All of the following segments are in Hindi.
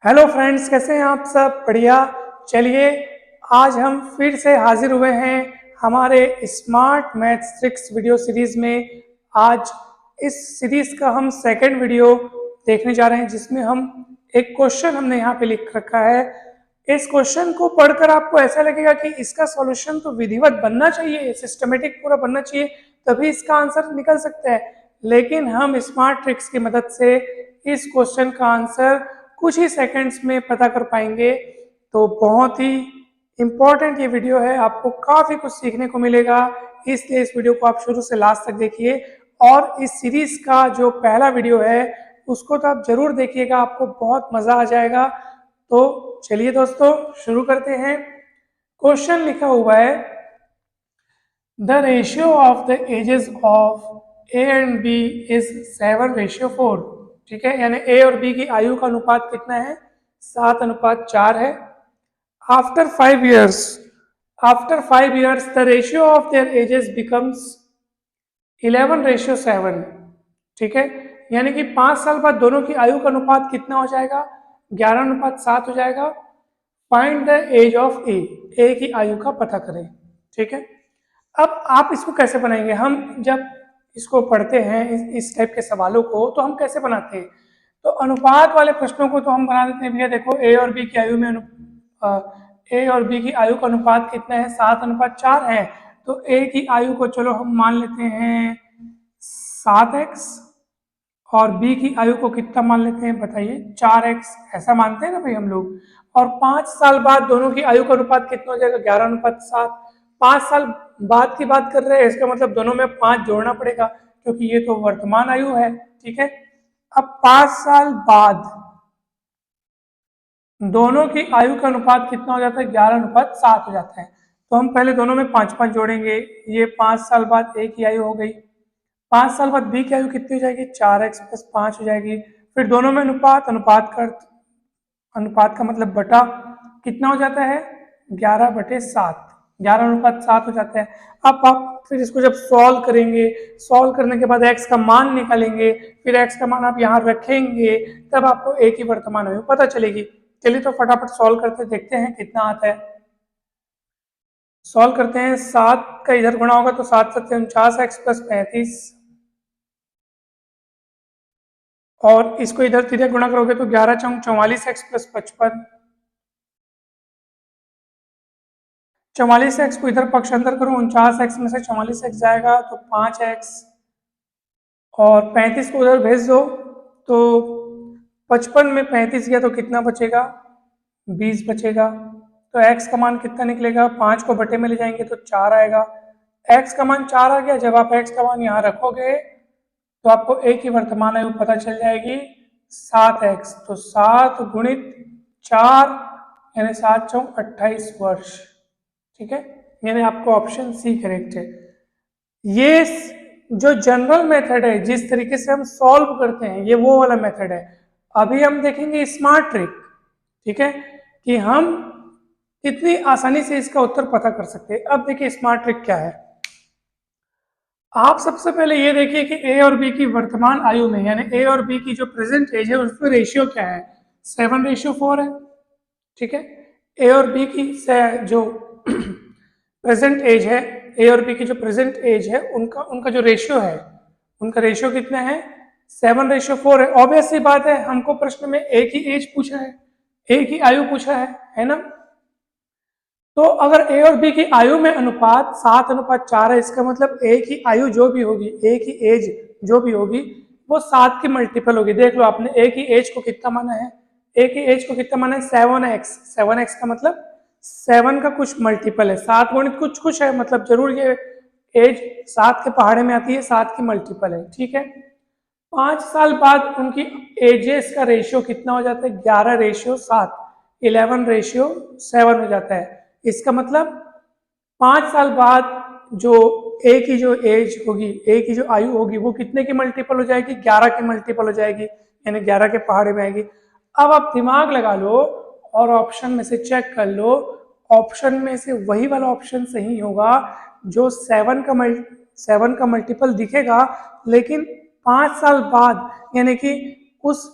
हेलो फ्रेंड्स, कैसे हैं आप सब? बढ़िया। चलिए, आज हम फिर से हाजिर हुए हैं हमारे smart maths tricks video series में। आज इस सीरीज का हम सेकंड वीडियो देखने जा रहे हैं, जिसमें हम एक क्वेश्चन हमने यहाँ पे लिख रखा है। इस क्वेश्चन को पढ़कर आपको ऐसा लगेगा कि इसका सॉल्यूशन तो विधिवत बनना चाहिए, सिस्टमेटिक पूरा बनना चाहिए, तभी इसका आंसर निकल सकता है। लेकिन हम स्मार्ट ट्रिक्स की मदद से इस क्वेश्चन का आंसर कुछ ही सेकंड्स में पता कर पाएंगे। तो बहुत ही इम्पोर्टेंट ये वीडियो है, आपको काफ़ी कुछ सीखने को मिलेगा, इसलिए इस वीडियो को आप शुरू से लास्ट तक देखिए। और इस सीरीज का जो पहला वीडियो है उसको तो आप जरूर देखिएगा, आपको बहुत मज़ा आ जाएगा। तो चलिए दोस्तों, शुरू करते हैं। क्वेश्चन लिखा हुआ है, the ratio of the ages of A and B is 7:4। ठीक है, यानी ए और बी की आयु का अनुपात कितना है? 7:4 है। After 5 years the ratio of their edges becomes 11:7। ठीक है, यानी कि 5 साल बाद दोनों की आयु का अनुपात कितना हो जाएगा? 11:7 हो जाएगा। फाइंड द एज ऑफ ए की आयु का पता करें। ठीक है, अब आप इसको कैसे बनाएंगे? हम जब इसको पढ़ते हैं इस टाइप के सवालों को, तो हम कैसे बनाते हैं? तो अनुपात वाले प्रश्नों को तो हम बना देते हैं, भैया देखो ए और बी की आयु में ए और बी की आयु का अनुपात कितना है? 7:4 है। तो ए की आयु को चलो हम मान लेते हैं 7x, और बी की आयु को कितना मान लेते हैं बताइए? 4x। ऐसा मानते हैं ना भाई हम लोग। और 5 साल बाद दोनों की आयु का अनुपात कितना हो जाएगा? 11:7। 5 साल बाद की बात कर रहे हैं, इसका मतलब दोनों में 5 जोड़ना पड़ेगा, क्योंकि ये तो वर्तमान आयु है। ठीक है, अब 5 साल बाद दोनों की आयु का अनुपात कितना हो जाता है? 11:7 हो जाता है। तो हम पहले दोनों में 5-5 जोड़ेंगे, ये 5 साल बाद ए की आयु हो गई। 5 साल बाद बी की आयु कितनी हो जाएगी? 4x + 5 हो जाएगी। फिर दोनों में अनुपात का मतलब बटा कितना हो जाता है? 11/7। 11:7 हो जाता है। अब आप फिर इसको जब सॉल्व करेंगे, सॉल्व करने के बाद x का मान निकालेंगे, फिर x का मान आप यहाँ रखेंगे, तब आपको a की वर्तमान आयु पता चलेगी। चलिए तो फटाफट सॉल्व करते देखते हैं कितना आता है। सॉल्व करते हैं। 7 का इधर गुणा होगा तो 7×7 = 49x + 35, और इसको इधर सीधे गुणा करोगे तो 11×4 = 44x + 55। 44x को इधर पक्ष अंतर करो, 49x में से 44x जाएगा तो 5x, और 35 को उधर भेज दो तो 55 में 35 गया तो कितना बचेगा? 20 बचेगा। तो x का मान कितना निकलेगा? 5 को बटे में ले जाएंगे तो 4 आएगा। x का मान 4 आ गया। जब आप x का मान यहाँ रखोगे तो आपको a की वर्तमान आयु पता चल जाएगी 7x। तो 7 × 4 यानी 7×4 = 28 वर्ष। ठीक है, यानी आपको ऑप्शन सी करेक्ट है। ये जो जनरल मेथड है, जिस तरीके से हम सॉल्व करते हैं, ये वो वाला मेथड है। अभी हम देखेंगे स्मार्ट ट्रिक। ठीक है, कि हम कितनी आसानी से इसका उत्तर पता कर सकते हैं। अब देखिए स्मार्ट ट्रिक क्या है। आप सबसे पहले ये देखिए कि ए और बी की वर्तमान आयु में, यानी ए और बी की जो प्रेजेंट एज है, उसमें रेशियो क्या है? 7:4 है। ठीक है, ए और बी की जो प्रेजेंट एज है, ए और बी की जो प्रेजेंट एज है, उनका जो रेशियो है, उनका रेशियो कितना है? 7:4 है। ऑब्वियस सी बात है, हमको प्रश्न में ए की एज पूछा है, ए की आयु पूछा है ना। तो अगर ए और बी की आयु में अनुपात 7:4 है, इसका मतलब ए की आयु जो भी होगी, ए की एज जो भी होगी, वो 7 की मल्टीपल होगी। देख लो, आपने ए की एज को कितना माना है? ए की एज को कितना माना है? 7x। 7x का मतलब 7 का कुछ मल्टीपल है। 7 गुणित कुछ है, मतलब जरूर ये एज 7 के पहाड़े में आती है, 7 की मल्टीपल है। ठीक है, 5 साल बाद उनकी एजेस का रेशियो कितना हो जाता है? 11:7, 11:7 हो जाता है। इसका मतलब 5 साल बाद जो ए की जो एज होगी, ए की जो आयु होगी, वो कितने की मल्टीपल हो जाएगी? 11 की मल्टीपल हो जाएगी, यानी 11 के पहाड़े में आएगी। अब आप दिमाग लगा लो और ऑप्शन में से चेक कर लो, ऑप्शन में से वही वाला ऑप्शन सही होगा जो 7 का मल्टीपल दिखेगा, लेकिन 5 साल बाद, यानी कि उस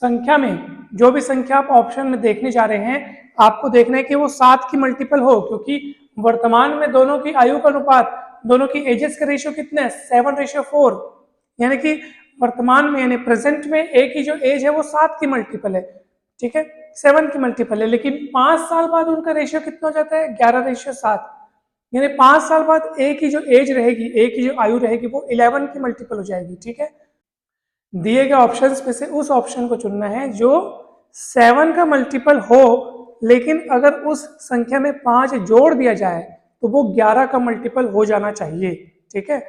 संख्या में जो भी संख्या आप ऑप्शन में देखने जा रहे हैं आपको देखना है कि वो 7 की मल्टीपल हो, क्योंकि वर्तमान में दोनों की आयु का अनुपात, दोनों की एजेस का रेशियो कितना है 7:4, यानी कि वर्तमान में यानी प्रेजेंट में ए की जो एज है वो 7 की मल्टीपल है, ठीक है, 7 की मल्टीपल है, लेकिन 5 साल बाद उनका रेशियो कितना हो जाता है 11:7, यानी 5 साल बाद ए की जो एज रहेगी, ए की जो आयु रहेगी वो 11 की मल्टीपल हो जाएगी, ठीक है। दिए गए ऑप्शंस में से उस ऑप्शन को चुनना है जो 7 का मल्टीपल हो, लेकिन अगर उस संख्या में 5 जोड़ दिया जाए तो वो 11 का मल्टीपल हो जाना चाहिए, ठीक है।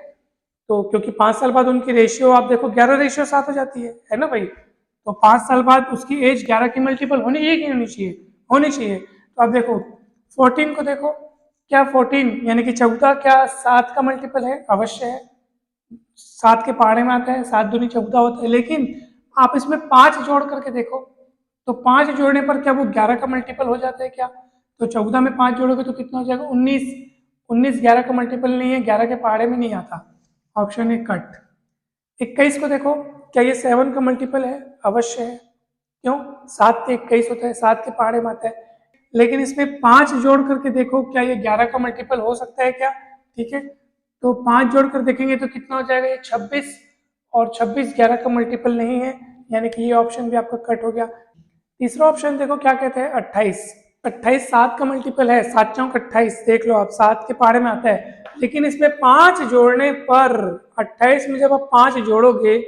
तो क्योंकि 5 साल बाद उनकी रेशियो आप देखो 11:7 हो जाती है ना भाई, तो 5 साल बाद उसकी एज 11 की मल्टीपल होनी है कि होनी चाहिए, होनी चाहिए। तो आप देखो 14 को देखो, क्या 14 यानी कि 14 क्या 7 का मल्टीपल है, अवश्य है, 7 के पहाड़े में आता है, 7 दूनी 14 होता है, लेकिन आप इसमें 5 जोड़ करके देखो, तो 5 जोड़ने पर क्या वो 11 का मल्टीपल हो जाता है क्या, तो 14 में 5 जोड़ोगे तो कितना हो जाएगा 19, 19 11 का मल्टीपल नहीं है, 11 के पहाड़े में नहीं आता, ऑप्शन है कट। 21 को देखो, क्या ये 7 का मल्टीपल है, अवश्य है, क्यों 7 से 21 होता है, 7 के पहाड़े में आता है, लेकिन इसमें 5 जोड़ करके देखो क्या ये 11 का मल्टीपल हो सकता है क्या, ठीक है, तो 5 जोड़कर देखेंगे तो कितना हो जाएगा ये 26, और 26 11 का मल्टीपल नहीं है, यानी कि ये ऑप्शन भी आपका कट हो गया। तीसरा ऑप्शन देखो क्या कहते हैं 28, 28 7 का मल्टीपल है, 7 चौक 28, देख लो आप 7 के पहाड़े में आता है, लेकिन इसमें 5 जोड़ने पर 28 में जब आप 5 जोड़ोगे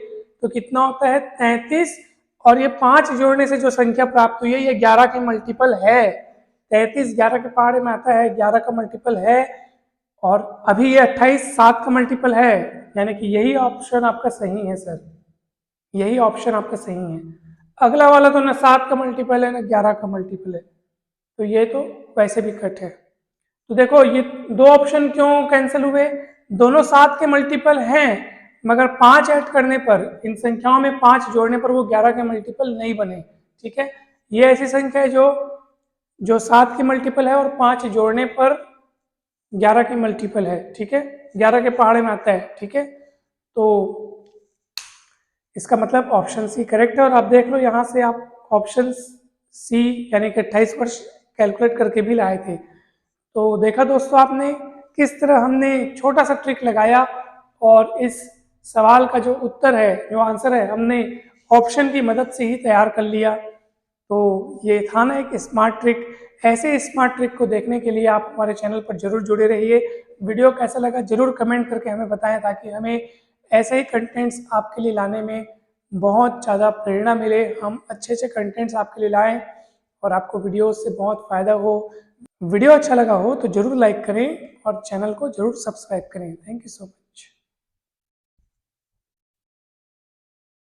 तो कितना होता है 33, और ये 5 जोड़ने से जो संख्या प्राप्त हुई है ये 11 की मल्टीपल है, 33 11 के पहाड़े में आता है, 11 का मल्टीपल है, और अभी ये 28 7 का मल्टीपल है, यानी कि यही ऑप्शन आपका सही है सर, यही ऑप्शन आपका सही है। अगला वाला तो ना 7 का मल्टीपल है ना 11 का मल्टीपल है, तो ये तो वैसे भी कट है। तो देखो ये दो ऑप्शन क्यों कैंसिल हुए, दोनों 7 के मल्टीपल हैं, मगर 5 ऐड करने पर, इन संख्याओं में 5 जोड़ने पर वो 11 के मल्टीपल नहीं बने, ठीक है। ये ऐसी संख्या है जो 7 की मल्टीपल है और 5 जोड़ने पर 11 की मल्टीपल है, ठीक है, 11 के पहाड़े में आता है, ठीक है। तो इसका मतलब ऑप्शन सी करेक्ट है, और आप देख लो यहाँ से आप ऑप्शन सी यानी कि 28 वर्ष कैलकुलेट करके भी लाए थे। तो देखा दोस्तों आपने किस तरह हमने छोटा सा ट्रिक लगाया और इस सवाल का जो उत्तर है, जो आंसर है, हमने ऑप्शन की मदद से ही तैयार कर लिया। तो ये था ना एक स्मार्ट ट्रिक। ऐसे स्मार्ट ट्रिक को देखने के लिए आप हमारे चैनल पर जरूर जुड़े रहिए। वीडियो कैसा लगा जरूर कमेंट करके हमें बताएं, ताकि हमें ऐसे ही कंटेंट्स आपके लिए लाने में बहुत ज़्यादा प्रेरणा मिले, हम अच्छे अच्छे कंटेंट्स आपके लिए लाएं और आपको वीडियो से बहुत फ़ायदा हो। वीडियो अच्छा लगा हो तो ज़रूर लाइक करें और चैनल को ज़रूर सब्सक्राइब करें। Thank you so much.